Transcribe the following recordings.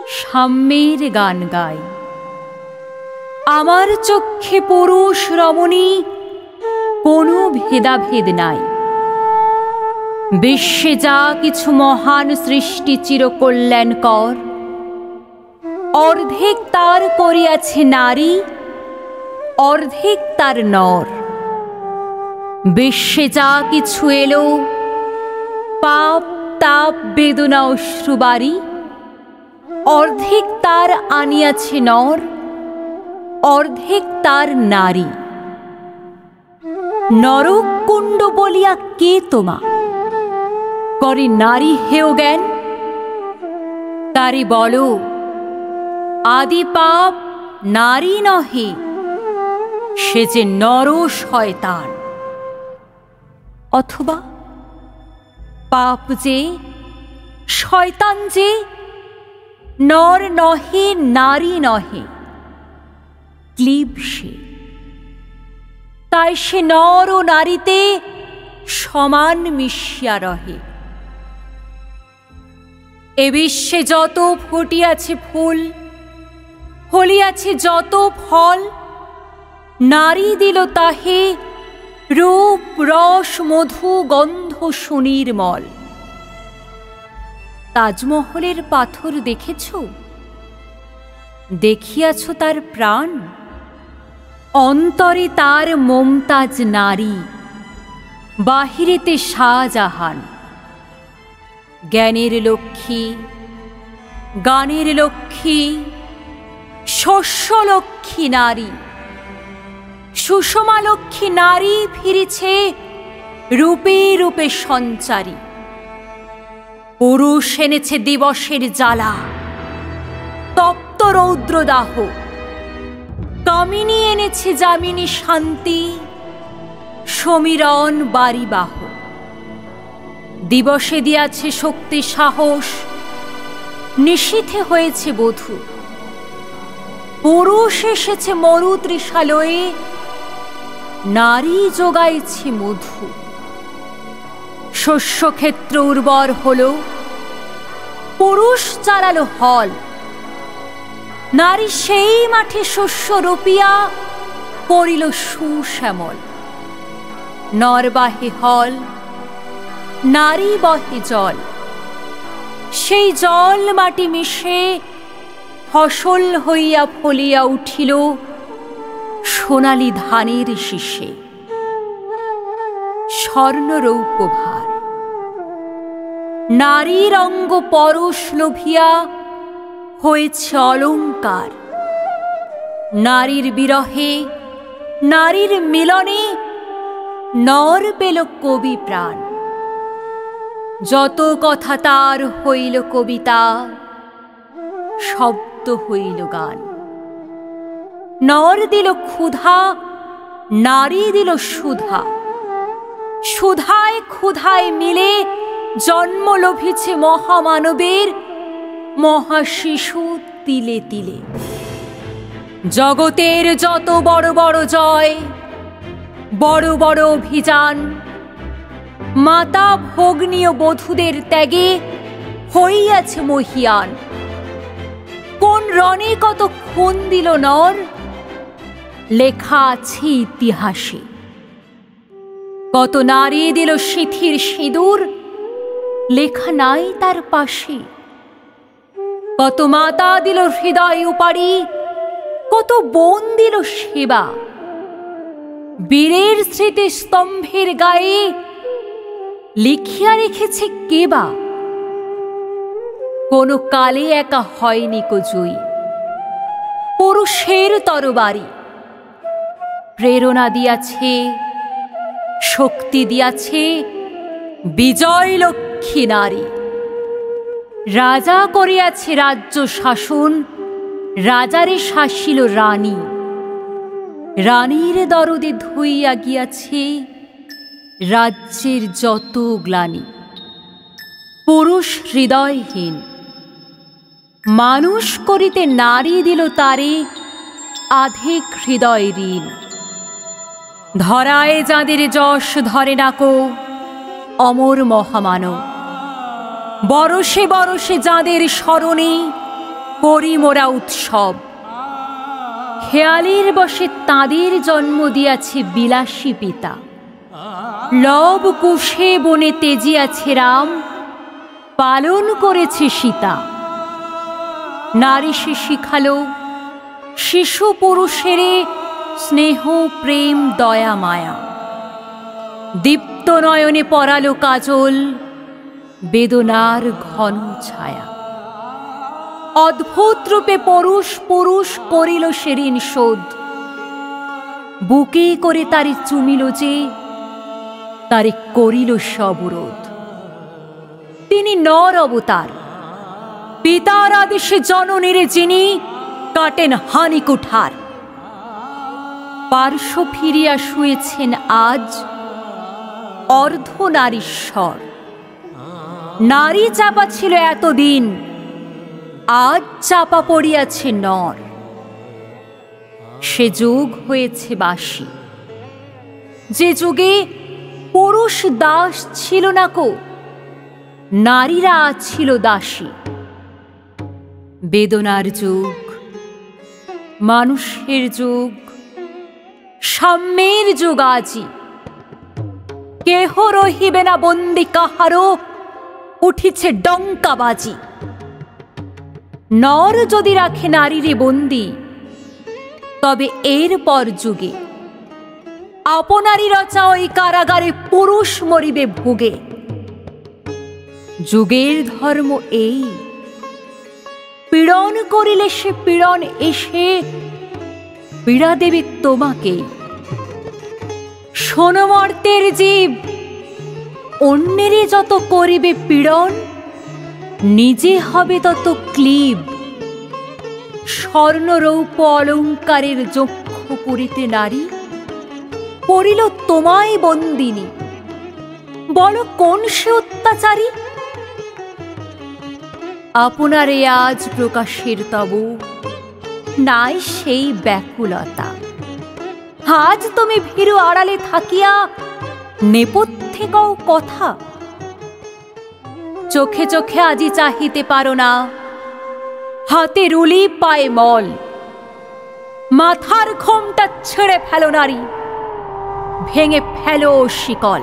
সাম্যের গান গাই। আমার চক্ষে পুরুষ রমণী কোনো ভেদাভেদ নাই। বিশ্বে যা কিছু মহান সৃষ্টি চিরকল্যাণকর, অর্ধেক তার করিয়াছে নারী, অর্ধেক তার নর। বিশ্বে যা কিছু এলো, পাপ তাপ বেদনা অশ্রুবারি, অর্ধেক তার আনিয়াছে নর, অর্ধেক তার নারী। নরকুণ্ড বলিয়া কে তোমা করে নারী হেয় জ্ঞান? তারি বলো আদি পাপ নারী নহে, সে যে নর শয়তান। অথবা পাপ যে শয়তান যে নর নহে নারী নহে, ক্লীব সে। তাই সে নর ও নারীতে সমান মিশিয়া রহে। এ বিশ্বে যত ফুটিয়াছে ফুল, ফলিয়াছে যত ফল, নারী দিল তাহে রূপ রস মধু গন্ধ সুনির্মল। তাজমহলের পাথর দেখেছ? দেখিয়াছ তার প্রাণ? অন্তরে তার মমতাজ নারী, বাহিরেতে শাহজাহান। জ্ঞানের লক্ষ্মী, গানের লক্ষ্মী, শস্য লক্ষ্মী নারী, সুষমা লক্ষ্মী নারী ফিরেছে রূপে রূপে সঞ্চারী। পুরুষ এনেছে দিবসের জ্বালা, তপ্ত রৌদ্রদাহ। কামিনী এনেছে যামিনী শান্তি, সমীরণ বাড়িবাহ। দিবসে দিয়াছে শক্তি সাহস, নিশীথে হয়েছে বধূ। পুরুষ এসেছে মরু ত্রিশালয়ে, নারী যোগাইছে মধু। শস্যক্ষেত্র উর্বর হল, পুরুষ চালালো হল। নারী সেই মাঠে শস্য রোপিয়া করিল সুশ্যামল। নর বাহে হল, নারী বহে জল। সেই জল মাটি মিশে ফসল হইয়া ফলিয়া উঠিল সোনালি ধানের শীষে। স্বর্ণরৌপ্য ভার নারীর অঙ্গ পরশ লোভিয়া হয়েছে অলঙ্কার। নারীর বিরহে নারীর মিলনে নর পেল কবি প্রাণ। যত কথা তার হইল কবিতা, শব্দ হইল গান। নর দিল ক্ষুধা, নারী দিল সুধা। সুধায় ক্ষুধায় মিলে জন্ম লভিছে মহামানবের মহাশিশু তিলে তিলে। জগতের যত বড় বড় জয়, বড় বড় অভিযান, মাতা ভগ্নী ও বধূদের ত্যাগে হইয়াছে মহিয়ান। কোন রণে কত খুন দিল নর, লেখা আছে ইতিহাসে। কত নারী দিল সিঁথির সিঁদুর, লেখা নাই তার পাশে। কত মাতা দিল হৃদয় উপাড়ি, কত বোন দিল সেবা। বীরের স্মৃতি স্তম্ভের গায়ে লিখিয়া রেখেছে কেবা। কোন কালে একা হয়নি কো জয়ী, পুরুষের তরবারি। প্রেরণা দিয়াছে, শক্তি দিয়াছে বিজয় লক্ষ্মী নারী। রাজা করিয়াছে রাজ্য শাসন, রাজারে শাসিল রানী। রানীর দরদে ধুইয়া গিয়াছে রাজ্যের যত গ্লানি। পুরুষ হৃদয়হীন মানুষ করিতে নারী দিল তারে আধিক হৃদয় ঋণ। ধরায় যাদের যশ ধরে নাকো অমর মহামানব, বরষে বরষে যাদের স্মরণে করি মোরা উৎসব। খেয়ালের বসে তাঁদের জন্ম দিয়াছে বিলাসী পিতা। লব কুশে বনে তেজিয়াছে রাম, পালন করেছে সীতা। নারী সে শিখালো শিশু পুরুষেরে স্নেহ প্রেম দয়া মায়া। দীপ্ত নয়নে পরালো কাজল, বেদনার ঘন ছায়া। অদ্ভুত রূপে পরুষ পুরুষ করিল সেদিন শোধ। বুকে করে তারে চুমিল যে, তারে করিল সবরোধ। তিনি নর অবতার, পিতার আদেশে জননীরে যিনি কাটেন হানি কুঠার। পার্শ্ব ফিরিয়া শুয়েছেন আজ অর্ধনারীশ্বর। নারী চাপা ছিল এতদিন, আজ চাপা পড়িয়াছে নর। সে যুগ হয়েছে বাসি, যে যুগে পুরুষ দাস ছিল না কো, নারীরা ছিল দাসী। বেদনার যুগ, মানুষের যুগ, সাম্যের যুগ আজি। কেহ রহিবে না বন্দি কাহারও, উঠিছে ডঙ্কাবাজি। নর যদি রাখে নারীরে বন্দি, তবে এরপর যুগে আপনারই রচা ওই কারাগারে পুরুষ মরিবে ভোগে। যুগের ধর্ম এই, পীড়ন করিলে সে পীড়ন এসে পীড়া দেবে তোমাকেই। শোনো মর্তের জীব, অন্যেরে যত করিবে পীড়ন, নিজে হবে তত ক্লীব। স্বর্ণ রৌপ্য অলঙ্কারের যক্ষ পুরিতে নারী পড়িল তোমায় বন্দিনী। বলো কোন সে অত্যাচারী? আপনারে আজ প্রকাশের তব নাই সেই ব্যাকুলতা। আজ তুমি ভীরু আড়ালে থাকিয়া নেপথ্যে কও কথা। চোখে চোখে আজি চাহিতে পারো না, হাতে রুলি পায়ে মল। মাথার ঘোমটা ছেড়ে ফেলো নারী, ভেঙে ফেলো শিকল।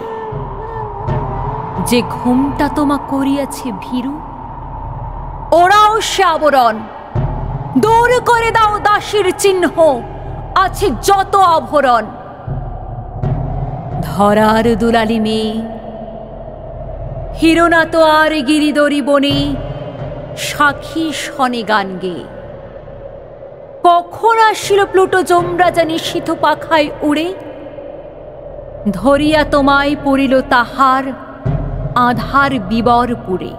যে ঘোমটা তোমা করিয়াছে ভীরু, ওরাও সে আবরণ। দূর করে দাও দাসীর চিহ্ন, আছে যত আভরণ। ধরার দুলালি মেয়ে, হিরো না তো আর গিরিদরি বনে সাক্ষী শনে গান গে। কখন আসিল প্লুটো যমরাজা নিশীথ পাখায় উড়ে, ধরিয়া তোমায় পড়িল তাহার আধার বিবরপুরে।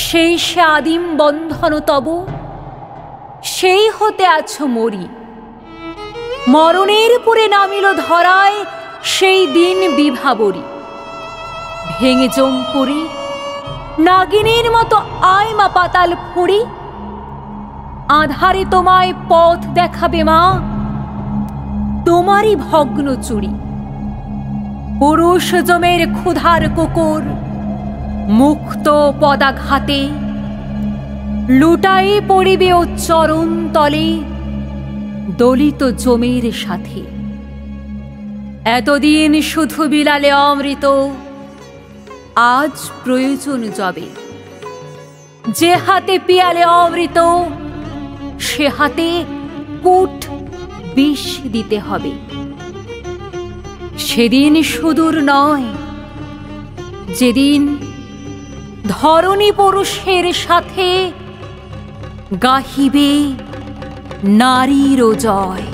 সেই সে আদিম বন্ধন তব, সেই হতে আছো মরি। মরণের পুরে নামিল ধরায় সেই দিন বিভাবরী। ভেঙে জমপুরি নাগিনীর মতো আয় মা পাতাল ফুঁড়ি। আধারে তোমায় পথ দেখাবে মা, তোমারই ভগ্ন চুরি। পুরুষ জমের ক্ষুধার কুকুর মুক্ত পদাঘাতে, লুটায়ে পড়িবে ও চরণ তলে দলিত জমের সাথে। এতদিন শুধু বিলালে অমৃত, আজ প্রয়োজন যবে। যে হাতে পিয়ালে অমৃত, সে হাতে কূট বিষ দিতে হবে। সেদিন সুদূর নয়, যেদিন ধরণী পুরুষের সাথে গাহিবে নারীর জয়।